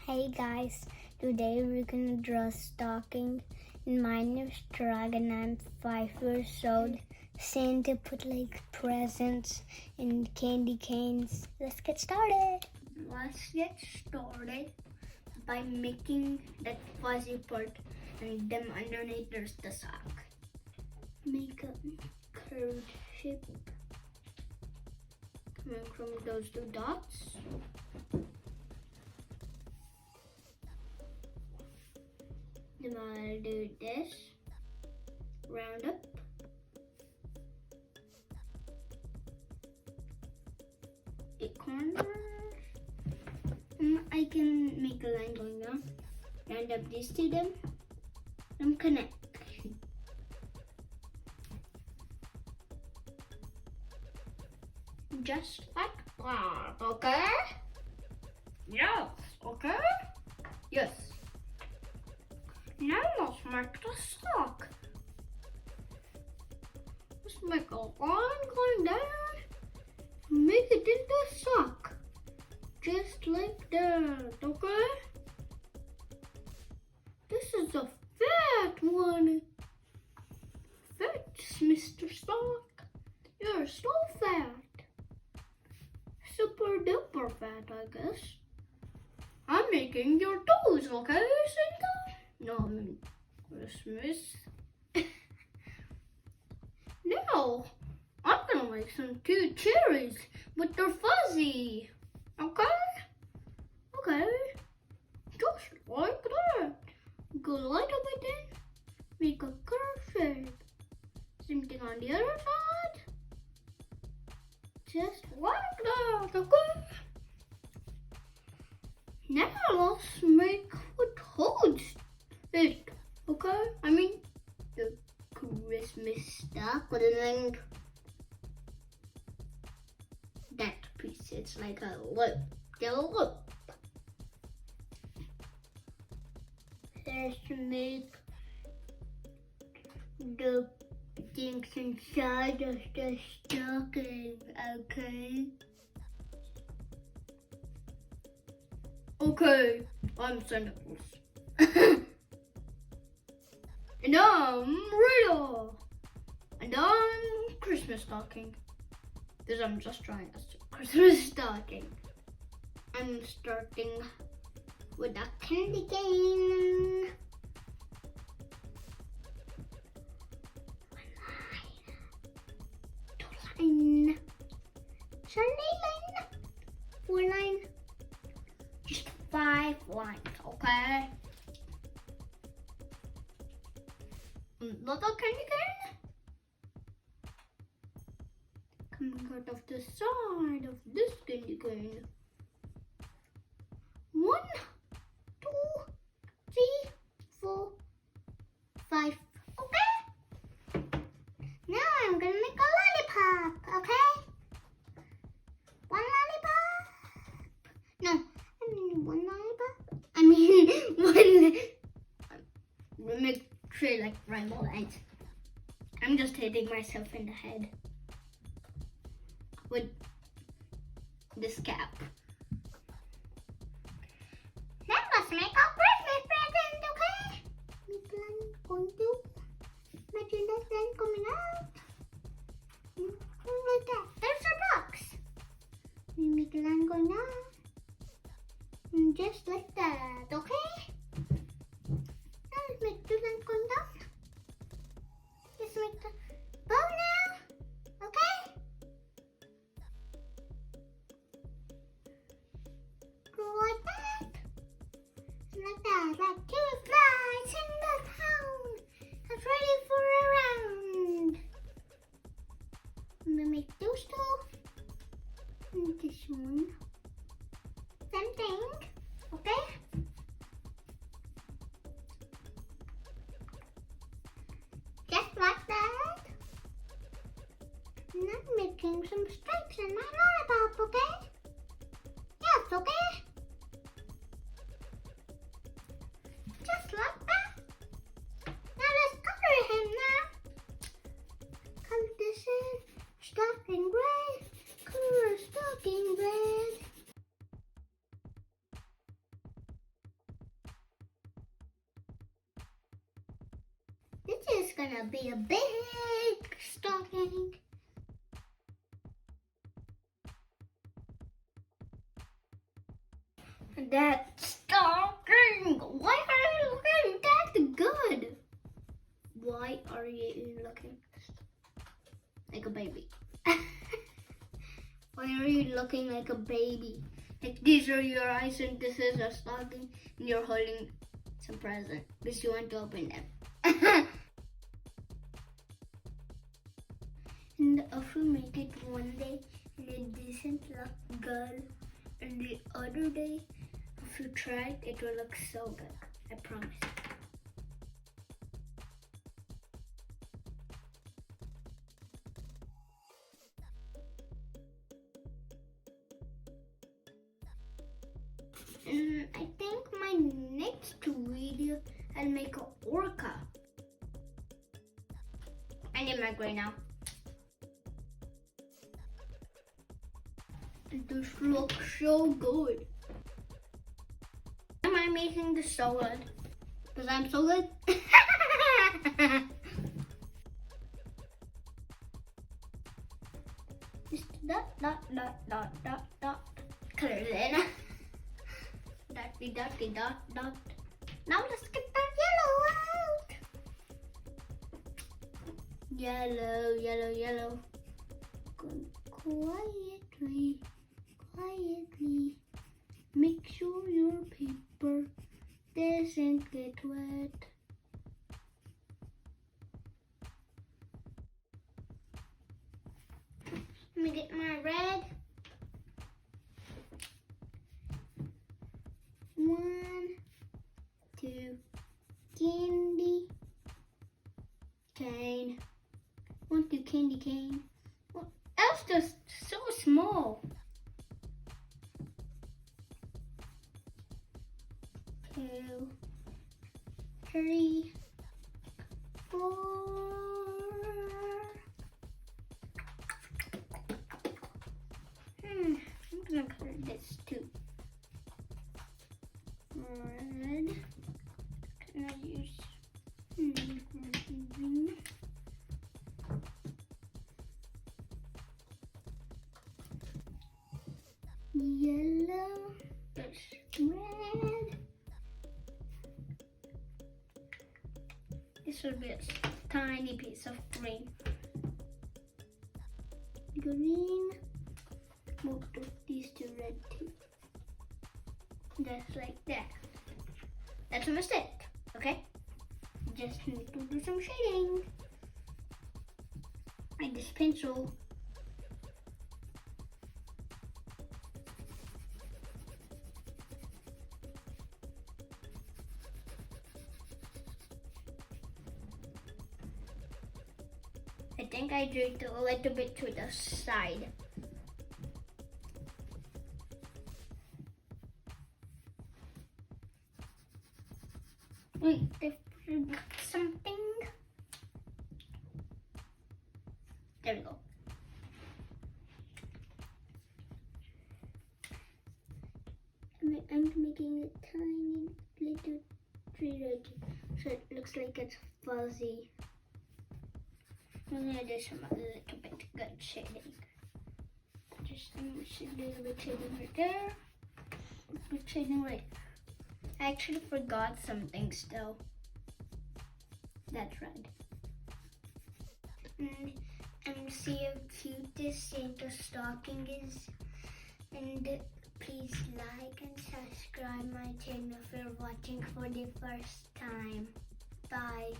Hey guys, today we're gonna draw a stocking. And my name is Drag and I'm 5 years old. Santa put like presents and candy canes. Let's get started. Let's get started by making that fuzzy part, and then underneath there's the sock. Make a curved shape coming from those two dots. Then I'll do this, round up, a corner, and I can make a line going down, round up these two then, and connect. Just like that, okay? Yes, okay? Yes. Now let's make the sock. Let's make a line going down, make it into a sock. Just like that, okay? This is a fat one. Fat, Mr. Sock. You're so fat. Super duper fat, I guess. I'm making your toes, okay, Santa? No, I mean Christmas. Now, I'm gonna make some cute cherries, but they're fuzzy. Okay? Okay. Just like that. Go light up it in. Make a curve shape. Same thing on the other side. Just like that, okay? Now let's make what holds it, okay? I mean, the Christmas stuff, but then that piece, it's like a loop, the loop. Let's make the things inside of the stocking, okay? Okay, I'm Santa Claus. And I'm Rita. And I'm Christmas stocking. Because I'm just trying a Christmas stocking. I'm starting with a candy cane. One line. 2 line. 3 line. 4 line. Just 5 lines, okay? Little candy cane coming out of the side of this candy cane. 1, 2, 3, 4, 5. Okay. Now I'm gonna make a lollipop. Okay. 1 lollipop. No, I mean 1 lollipop. I mean 1. We'll make 3 like rainbow lines. I'm just hitting myself in the head with this cap. Now let's make a Christmas present, okay? Make line going to. Imagine that line coming out. Like that. There's a box. We make a line going down. And just like that, okay? Now let's make 2 lines going down. Let's make the bow now, okay? Go like that. Like that, like 2 flies in the town. That's ready for a round. I'm gonna make those 2. And this one. Same thing, okay? This is gonna be a big stocking. That stocking! Why are you looking that good? Why are you looking like a baby? Why are you looking like a baby? Like these are your eyes and this is a stocking and you're holding some present because you want to open them. And if you make it one day and it doesn't look good, and the other day if you try it, it will look so good. I promise. And I think my next video I'll make an orca. I need my gray now. This looks so good. Am I making this so good? Because I'm so good. Just dot. Color it in. Dot. Now let's get that yellow out. Yellow. Quietly. Make sure your paper doesn't get wet. Let me get my red. 1, 2, candy cane. 1, 2, candy cane. Well, that's just so small. 2, 3, 4. I'm gonna color this too. Red. Can I use? Yellow. Red. This will be a tiny piece of green. We'll put these two red too. Just like that. That's a mistake, okay? Just need to do some shading. Like this pencil. I think I drew it a little bit to the side. Wait, I forgot something. There we go. I'm making a tiny little tree red so it looks like it's fuzzy. I'm gonna do some a little bit good shading. Just a little bit shading right there. A bit shading right. I actually forgot something still. That's right. And see how cute this Santa stocking is. And please like and subscribe my channel if you're watching for the first time. Bye.